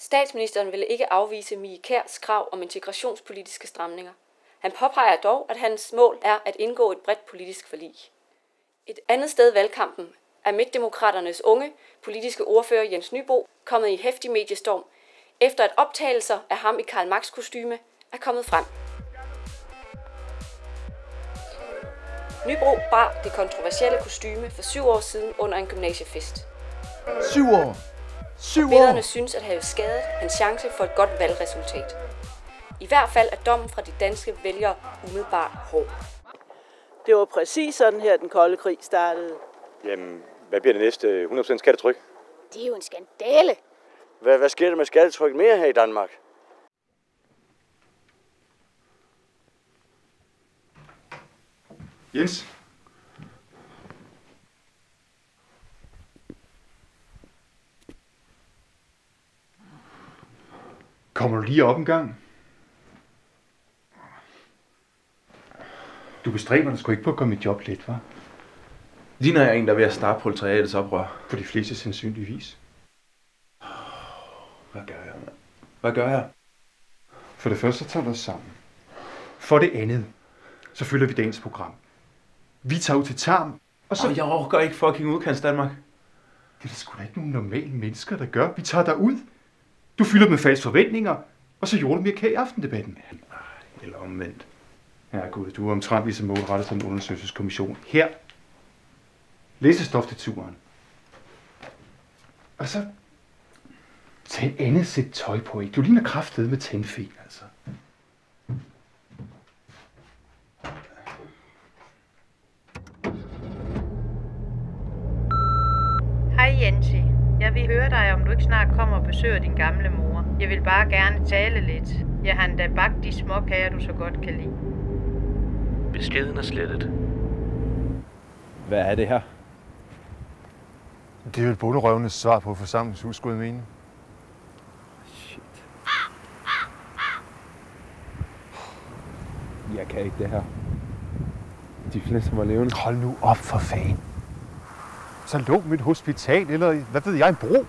Statsministeren ville ikke afvise Mie Kjærs krav om integrationspolitiske stramninger. Han påpeger dog, at hans mål er at indgå et bredt politisk forlig. Et andet sted i valgkampen er Midtdemokraternes unge politiske ordfører Jens Nybo kommet i heftig mediestorm, efter at optagelser af ham i Karl Marx kostyme er kommet frem. Nybo bar det kontroversielle kostyme for 7 år siden under en gymnasiefest. 7 år! 7 år! Billederne synes at have skadet hans chance for et godt valgresultat. I hvert fald er dommen fra de danske vælgere umiddelbart hård. Det var præcis sådan her, den kolde krig startede. Jamen, hvad bliver det næste 100% skattetryk? Det er jo en skandale. Hvad sker der med skattetryk mere her i Danmark? Jens? Kommer du lige op en gang? Du bestræber dig sgu ikke på at komme i job lidt, hva'? Ligner jeg en, der er ved at starte proletariatets oprør? For de fleste sandsynligvis. Hvad gør jeg? For det første tager vi os sammen. For det andet, så følger vi dagens program. Vi tager ud til Tarm, og så... Jeg overgår ikke fucking udkants Danmark. Det er der sgu da ikke nogen normale mennesker, der gør. Vi tager dig ud. Du fylder med falske forventninger, og så gjorde du mere kage i aftendebatten. Eller omvendt. Herregud, du er omtrent lige så målrettet som en undersøgelseskommission. Her. Læsestof til turen. Og så... Tag et andet sæt tøj på, ikke? Du ligner kraftedet med tændfen, altså. Hej Jensi. Jeg vil høre dig, om du ikke snart kommer og besøger din gamle mor. Jeg vil bare gerne tale lidt. Jeg har endda bagt de småkager, du så godt kan lide. Beskeden er slettet. Hvad er det her? Det er jo et bunderøvende svar på forsamlingshus, skulle jeg mene. Shit. Jeg kan ikke det her. De fleste var levende. Hold nu op for fanden. Så lå mit hospital, eller hvad ved jeg, en bro.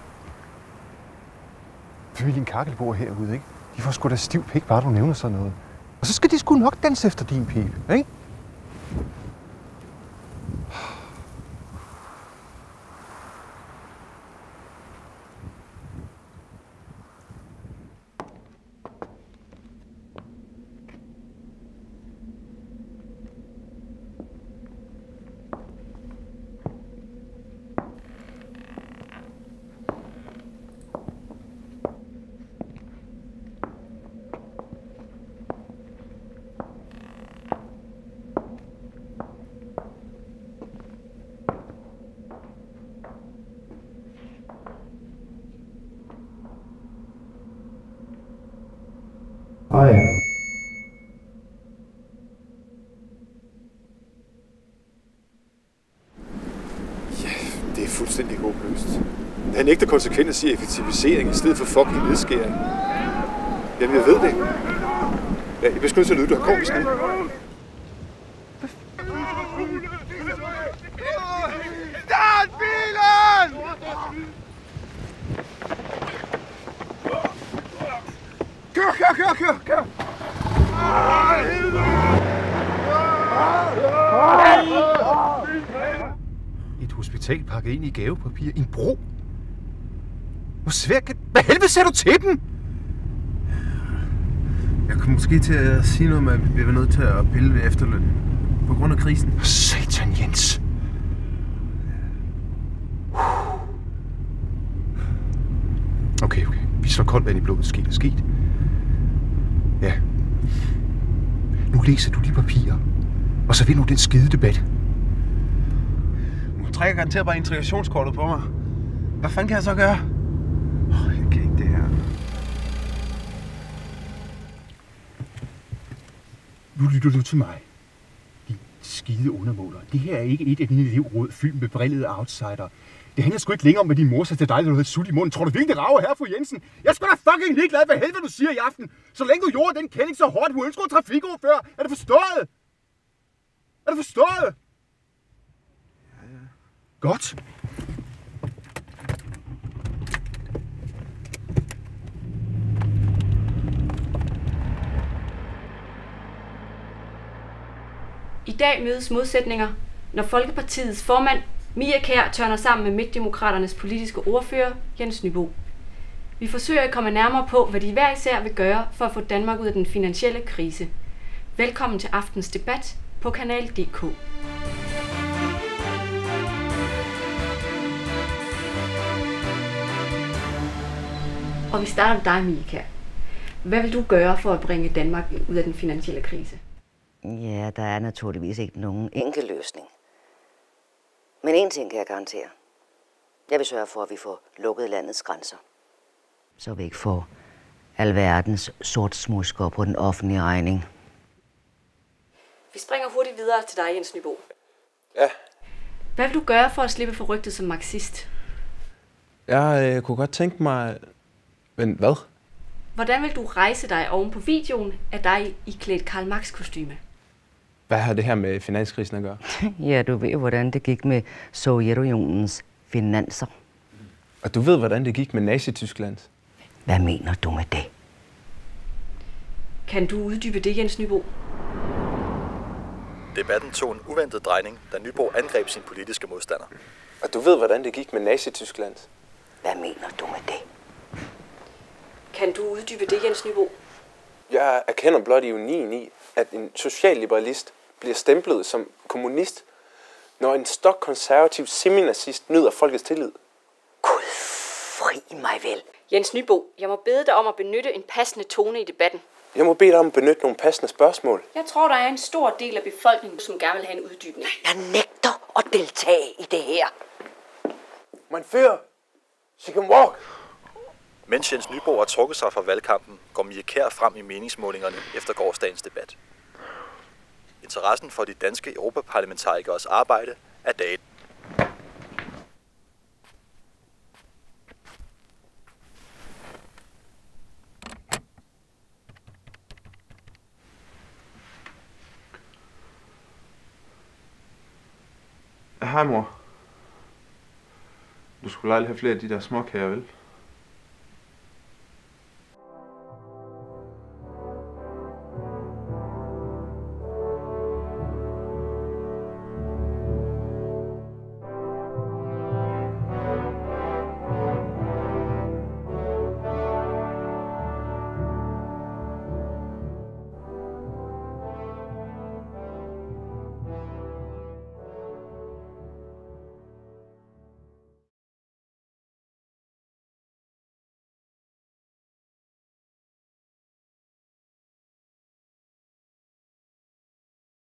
Familien Kakkel bor herude, ikke? De får sgu da stiv pik, bare du nævner sådan noget. Og så skal de sgu nok danse efter din pibe, ikke? Hej. Ja, det er fuldstændig håbløst. Han nægter konsekvent at sige effektivisering i stedet for fucking nedskæring. Jamen, jeg ved det. Ja, jeg bliver sgu nødt til at lyde, du har kommet sådan. Start bilen! Kør! Et hospital pakket ind i gavepapir. En bro. Hvor svært kan... Hvad helvede ser du til dem? Jeg kom måske til at sige noget med, at vi var nødt til at pille ved efterlønnen. På grund af krisen. Satan, Jens. Okay. Vi slår koldt vand i blodet. Sket er sket. Ja. Nu læser du de papirer. Og så vinder du den skide debat. Nu trækker garanteret bare integrationskortet på mig. Hvad fanden kan jeg så gøre? Jeg kan ikke det her. Nu lytter du til mig. De skide undermåler. Det her er ikke et elevråd fyldt med brillede outsider. Det handler sgu ikke længere om, hvad din mor sagde til dig, da du havde sult i munden. Tror du virkelig, det rager her, fru Jensen? Jeg er sgu da fucking ligeglad, hvad helvede du siger i aften. Så længe du gjorde den kending så hårdt, du ønsker trafikordfører. Er det forstået? Er det forstået? Ja. Godt. dag mødes modsætninger, når Folkepartiets formand Mia Kjær tørner sammen med Midtdemokraternes politiske ordfører Jens Nybo. Vi forsøger at komme nærmere på, hvad de hver især vil gøre for at få Danmark ud af den finansielle krise. Velkommen til aftens debat på Kanal.dk. Og vi starter med dig, Mia Kjær. Hvad vil du gøre for at bringe Danmark ud af den finansielle krise? Ja, der er naturligvis ikke nogen enkel løsning. Men en ting kan jeg garantere. Jeg vil sørge for, at vi får lukket landets grænser. Så vi ikke får alverdens sortsmusker på den offentlige regning. Vi springer hurtigt videre til dig, Jens Nybo. Ja. Hvad vil du gøre for at slippe for rygtet som marxist? Jeg kunne godt tænke mig... Men hvad? Hvordan vil du rejse dig oven på videoen af dig i klædt Karl Marx-kostyme? Hvad har det her med finanskrisen at gøre? Ja, du ved, hvordan det gik med Sovjetunionens finanser. Og du ved, hvordan det gik med Nazi-Tyskland? Hvad mener du med det? Kan du uddybe det, Jens Nybo? Debatten tog en uventet drejning, da Nybo angreb sin politiske modstander. Og du ved, hvordan det gik med Nazi-Tyskland? Hvad mener du med det? Kan du uddybe det, Jens Nybo? Jeg erkender blot ironien i, at en socialliberalist bliver stemplet som kommunist, når en stokkonservativ seminazist nyder folkets tillid. Gud, fri mig vel. Jens Nybo, jeg må bede dig om at benytte en passende tone i debatten. Jeg må bede dig om at benytte nogle passende spørgsmål. Jeg tror, der er en stor del af befolkningen, som gerne vil have en uddybning. Jeg nægter at deltage i det her. Mein Führer, she can walk. Mens Jens Nybo har trukket sig fra valgkampen, går Mia Kjær frem i meningsmålingerne efter gårsdagens debat. Interessen for de danske europaparlamentarikeres arbejde er dagen. Hej, mor. Du skulle aldrig have flere af de der småkager, vel?